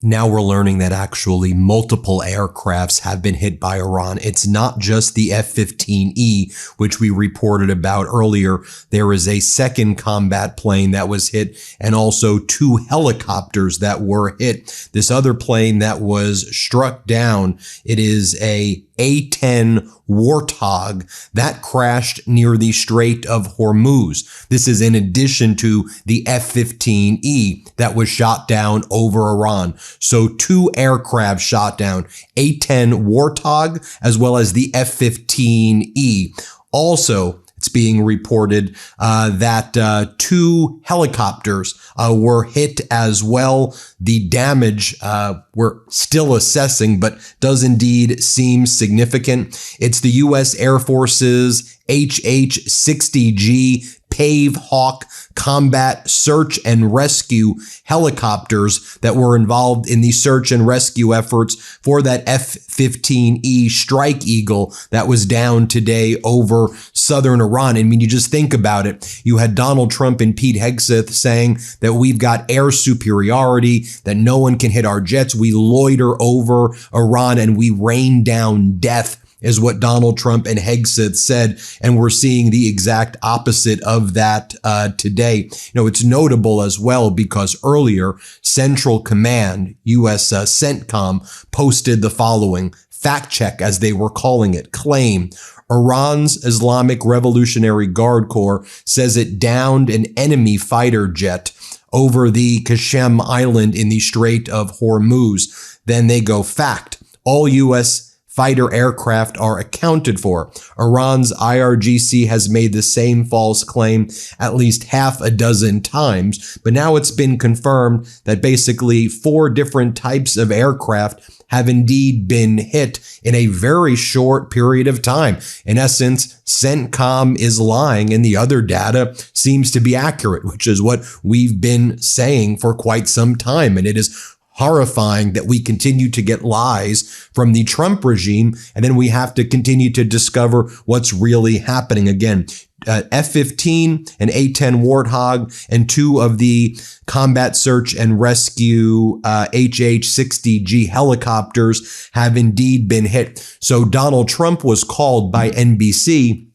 Now we're learning that actually multiple aircrafts have been hit by Iran. It's not just the F-15E, which we reported about earlier. There is a second combat plane that was hit and also 2 helicopters that were hit. This other plane that was struck down, it is a A-10 Warthog that crashed near the Strait of Hormuz. This is in addition to the F-15E that was shot down over Iran. So 2 aircraft shot down, A-10 Warthog as well as the F-15E. Also, it's being reported that 2 helicopters were hit as well. The damage we're still assessing, but does indeed seem significant. It's the U.S. Air Force's HH-60G Pave Hawk combat search and rescue helicopters that were involved in the search and rescue efforts for that F-15E Strike Eagle that was down today over southern Iran. I mean, you just think about it. You had Donald Trump and Pete Hegseth saying that we've got air superiority, that no one can hit our jets. We loiter over Iran and we rain down death, is what Donald Trump and Hegseth said. And we're seeing the exact opposite of that today. You know, it's notable as well because earlier Central Command, U.S. CENTCOM, posted the following fact check, as they were calling it, claim Iran's Islamic Revolutionary Guard Corps says it downed an enemy fighter jet over the Qasem Island in the Strait of Hormuz. Then they go, fact, all U.S. fighter aircraft are accounted for. Iran's IRGC has made the same false claim at least half a dozen times, but now it's been confirmed that basically 4 different types of aircraft have indeed been hit in a very short period of time. In essence, CENTCOM is lying and the other data seems to be accurate, which is what we've been saying for quite some time. And it is horrifying that we continue to get lies from the Trump regime, and then we have to continue to discover what's really happening. Again, F-15, an A-10 Warthog, and 2 of the combat search and rescue HH-60G helicopters have indeed been hit. So Donald Trump was called by NBC,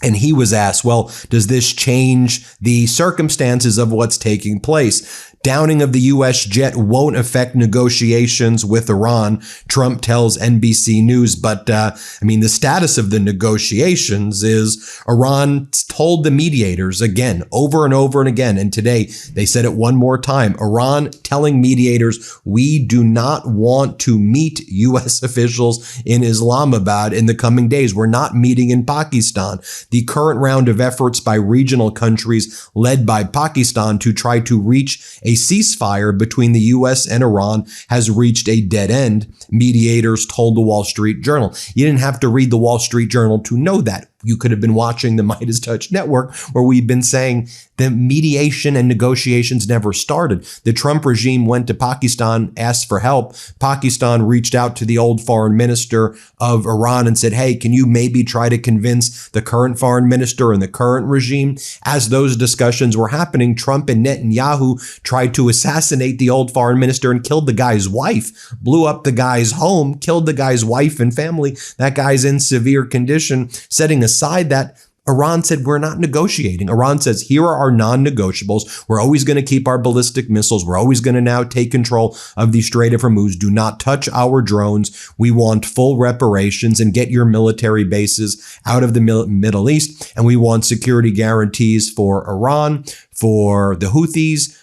and he was asked, well, does this change the circumstances of what's taking place? Downing of the U.S. jet won't affect negotiations with Iran, Trump tells NBC News. But, I mean, the status of the negotiations is Iran told the mediators again, over and over and again. And today they said it one more time. Iran telling mediators, we do not want to meet U.S. officials in Islamabad in the coming days. We're not meeting in Pakistan. The current round of efforts by regional countries led by Pakistan to try to reach a ceasefire between the U.S. and Iran has reached a dead end, mediators told the Wall Street Journal. You didn't have to read the Wall Street Journal to know that. You could have been watching the MeidasTouch network, where we've been saying the mediation and negotiations never started. The Trump regime went to Pakistan, asked for help. Pakistan reached out to the old foreign minister of Iran and said, hey, can you maybe try to convince the current foreign minister and the current regime? As those discussions were happening, Trump and Netanyahu tried to assassinate the old foreign minister and killed the guy's wife, blew up the guy's home, killed the guy's wife and family. That guy's in severe condition. Setting aside that, Iran said, we're not negotiating. Iran says, here are our non-negotiables. We're always going to keep our ballistic missiles. We're always going to now take control of the Strait of Hormuz. Do not touch our drones. We want full reparations and get your military bases out of the Middle East. And we want security guarantees for Iran, for the Houthis,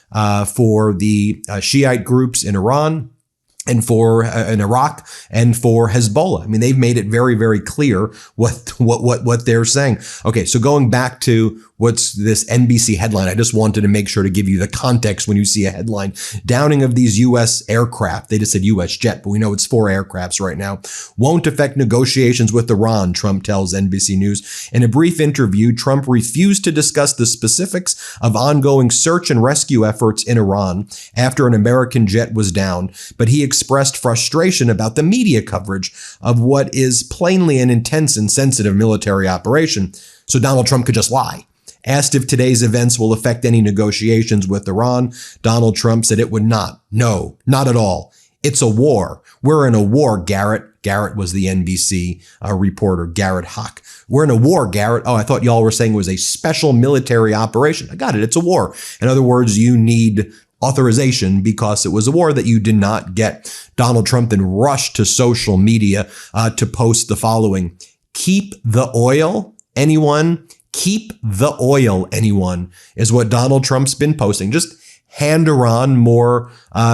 for the Shiite groups in Iran, and for in Iraq, and for Hezbollah. I mean, they've made it very, very clear what they're saying. Okay, so going back to what's this NBC headline, I just wanted to make sure to give you the context when you see a headline. Downing of these U.S. aircraft, they just said U.S. jet, but we know it's 4 aircrafts right now, won't affect negotiations with Iran, Trump tells NBC News. In a brief interview, Trump refused to discuss the specifics of ongoing search and rescue efforts in Iran after an American jet was downed, but he expressed frustration about the media coverage of what is plainly an intense and sensitive military operation. So Donald Trump could just lie. Asked if today's events will affect any negotiations with Iran, Donald Trump said it would not. No, not at all. It's a war. We're in a war, Garrett. Garrett was the NBC reporter, Garrett Hawk. We're in a war, Garrett. Oh, I thought y'all were saying it was a special military operation. I got it. It's a war. In other words, you need authorization because it was a war that you did not get. Donald Trump then rushed to social media to post the following: "Keep the oil, anyone? Keep the oil, anyone?" is what Donald Trump's been posting. Just hand Iran more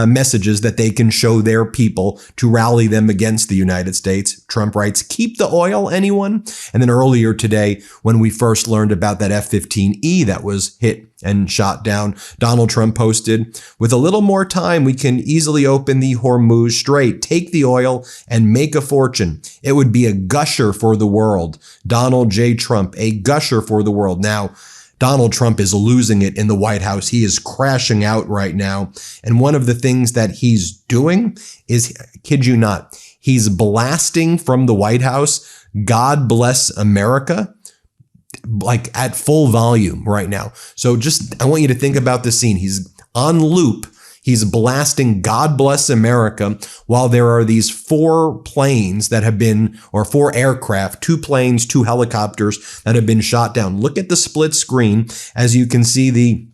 messages that they can show their people to rally them against the United States. Trump writes, "Keep the oil, anyone?" And then earlier today, when we first learned about that F-15E that was hit and shot down, Donald Trump posted, "With a little more time, we can easily open the Hormuz Strait, take the oil, and make a fortune. It would be a gusher for the world." Donald J. Trump, a gusher for the world. Now, Donald Trump is losing it in the White House. He is crashing out right now. And one of the things that he's doing is, kid you not, he's blasting from the White House, "God bless America," like at full volume right now. So I want you to think about the scene. He's on loop. He's blasting "God bless America" while there are these 4 planes that have been, or 4 aircraft, 2 planes, 2 helicopters that have been shot down. Look at the split screen as you can see the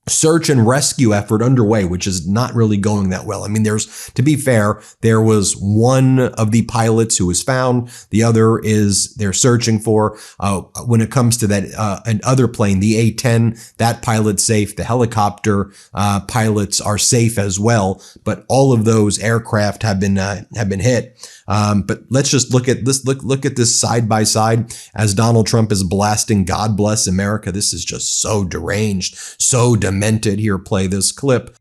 search and rescue effort underway, which is not really going that well. I mean, to be fair, there was one of the pilots who was found. The other they're searching for. When it comes to that, another plane, the A-10, that pilot's safe. The helicopter pilots are safe as well. But all of those aircraft have been hit. But let's just look at this. Look at this side by side as Donald Trump is blasting "God bless America." This is just so deranged, so demented. Here, play this clip.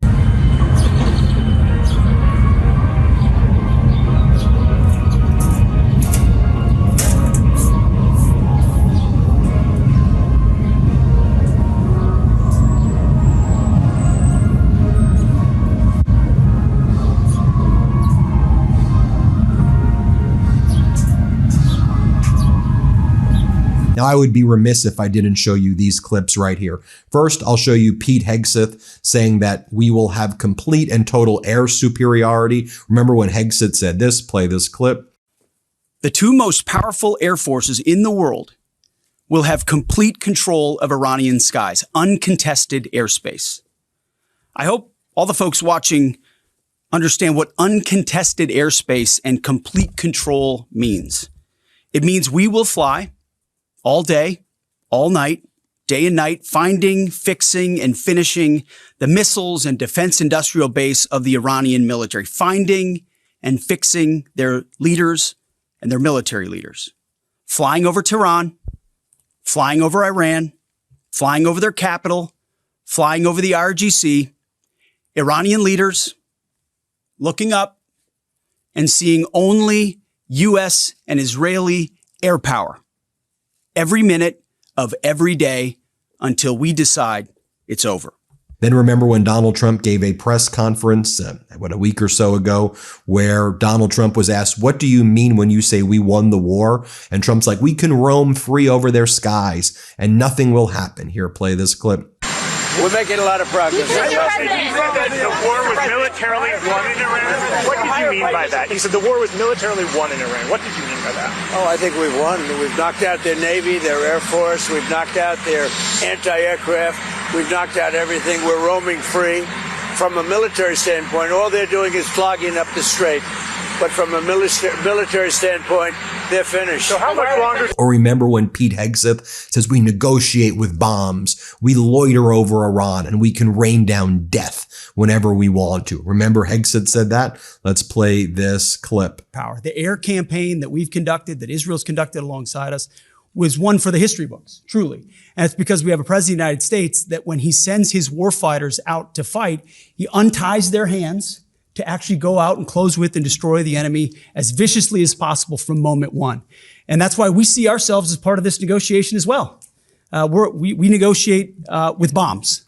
Now, I would be remiss if I didn't show you these clips right here. First, I'll show you Pete Hegseth saying that we will have complete and total air superiority. Remember when Hegseth said this? Play this clip. "The 2 most powerful air forces in the world will have complete control of Iranian skies, uncontested airspace." I hope all the folks watching understand what uncontested airspace and complete control means. It means we will fly all day, all night, day and night, finding, fixing, and finishing the missiles and defense industrial base of the Iranian military, finding and fixing their leaders and their military leaders, flying over Tehran, flying over Iran, flying over their capital, flying over the IRGC, Iranian leaders looking up and seeing only U.S. and Israeli air power every minute of every day until we decide it's over. Then remember when Donald Trump gave a press conference, a week or so ago, where Donald Trump was asked, "What do you mean when you say we won the war?" And Trump's like, "We can roam free over their skies and nothing will happen." Here, play this clip. We're making a lot of progress. You said that the war was militarily won in Iran. What did you mean by that? You said the war was militarily won in Iran. What did you mean by that? Oh, I think we've won. We've knocked out their Navy, their Air Force. We've knocked out their anti-aircraft. We've knocked out everything. We're roaming free. From a military standpoint, all they're doing is clogging up the strait. But from a military standpoint, they're finished. So how much longer? Or remember when Pete Hegseth says we negotiate with bombs, we loiter over Iran, and we can rain down death whenever we want to. Remember Hegseth said that? Let's play this clip. Power. The air campaign that we've conducted, that Israel's conducted alongside us, was one for the history books, truly. And it's because we have a president of the United States that when he sends his warfighters out to fight, he unties their hands to actually go out and close with and destroy the enemy as viciously as possible from moment one. And that's why we see ourselves as part of this negotiation as well. We negotiate with bombs.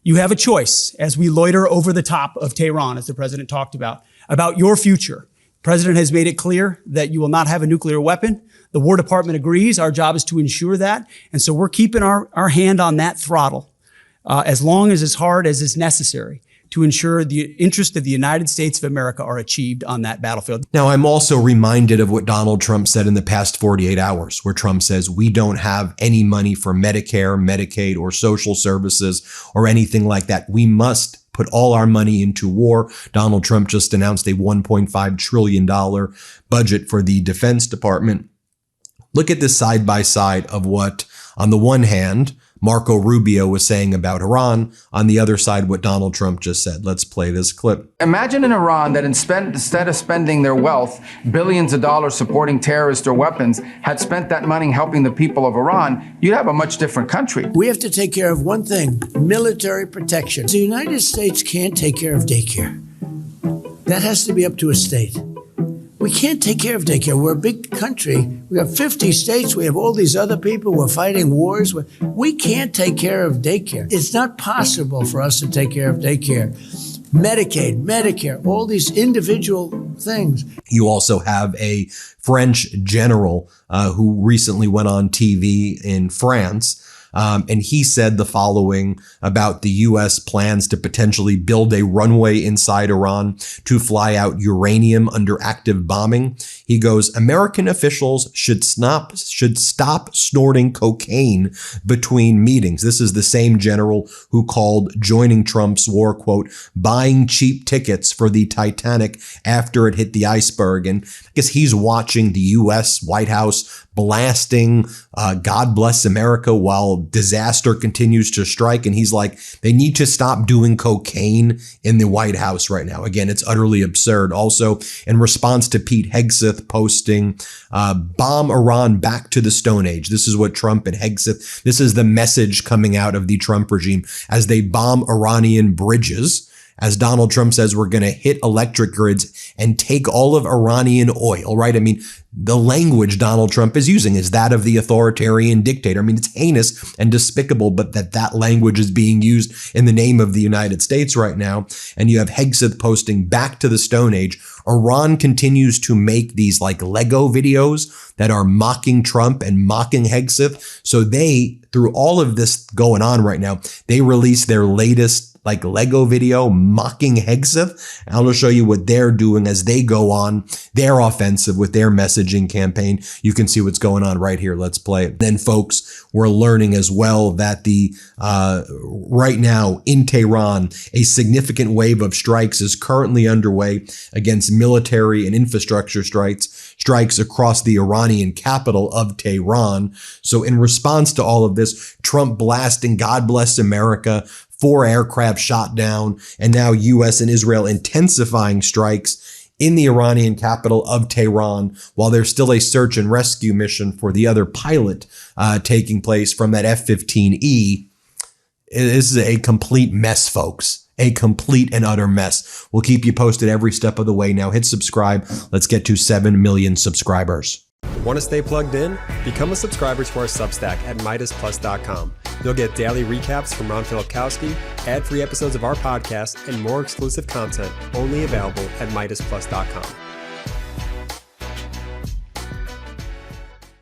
You have a choice as we loiter over the top of Tehran, as the president talked about your future. The president has made it clear that you will not have a nuclear weapon. The War Department agrees. Our job is to ensure that. And so we're keeping our hand on that throttle as long as hard as is necessary to ensure the interests of the United States of America are achieved on that battlefield. Now, I'm also reminded of what Donald Trump said in the past 48 hours, where Trump says we don't have any money for Medicare, Medicaid, or social services or anything like that. We must put all our money into war. Donald Trump just announced a $1.5 trillion budget for the Defense Department. Look at this side by side of what, on the one hand, Marco Rubio was saying about Iran. On the other side, what Donald Trump just said. Let's play this clip. Imagine in Iran that instead of spending their wealth, billions of dollars supporting terrorists or weapons, had spent that money helping the people of Iran, you'd have a much different country. We have to take care of one thing, military protection. The United States can't take care of daycare. That has to be up to a state. We can't take care of daycare. We're a big country. We have 50 states. We have all these other people. We're fighting wars. We can't take care of daycare. It's not possible for us to take care of daycare. Medicaid, Medicare, all these individual things. You also have a French general who recently went on TV in France. And he said the following about the U.S. plans to potentially build a runway inside Iran to fly out uranium under active bombing. He goes, American officials should stop snorting cocaine between meetings. This is the same general who called joining Trump's war, quote, buying cheap tickets for the Titanic after it hit the iceberg. And I guess he's watching the U.S. White House blasting God Bless America while disaster continues to strike. And he's like, they need to stop doing cocaine in the White House right now. Again, it's utterly absurd. Also, in response to Pete Hegseth posting, bomb Iran back to the Stone Age. This is what Trump and Hegseth, this is the message coming out of the Trump regime as they bomb Iranian bridges. As Donald Trump says, we're going to hit electric grids and take all of Iranian oil, right? I mean, the language Donald Trump is using is that of the authoritarian dictator. I mean, it's heinous and despicable, but that language is being used in the name of the United States right now. And you have Hegseth posting back to the Stone Age. Iran continues to make these like Lego videos that are mocking Trump and mocking Hegseth. So they, through all of this going on right now, they released their latest like Lego video mocking Hegseth. And I'll show you what they're doing as they go on their offensive with their messaging campaign. You can see what's going on right here. Let's play it. Then, folks, we're learning as well that right now in Tehran, a significant wave of strikes is currently underway against military and infrastructure strikes across the Iranian capital of Tehran. So in response to all of this, Trump blasting God Bless America, 4 aircraft shot down, and now U.S. and Israel intensifying strikes in the Iranian capital of Tehran, while there's still a search and rescue mission for the other pilot taking place from that F-15E. This is a complete mess, folks. A complete and utter mess. We'll keep you posted every step of the way. Now hit subscribe. Let's get to 7 million subscribers. Want to stay plugged in? Become a subscriber to our Substack at MeidasPlus.com. You'll get daily recaps from Ron Filipkowski, ad-free episodes of our podcast, and more exclusive content only available at MeidasPlus.com.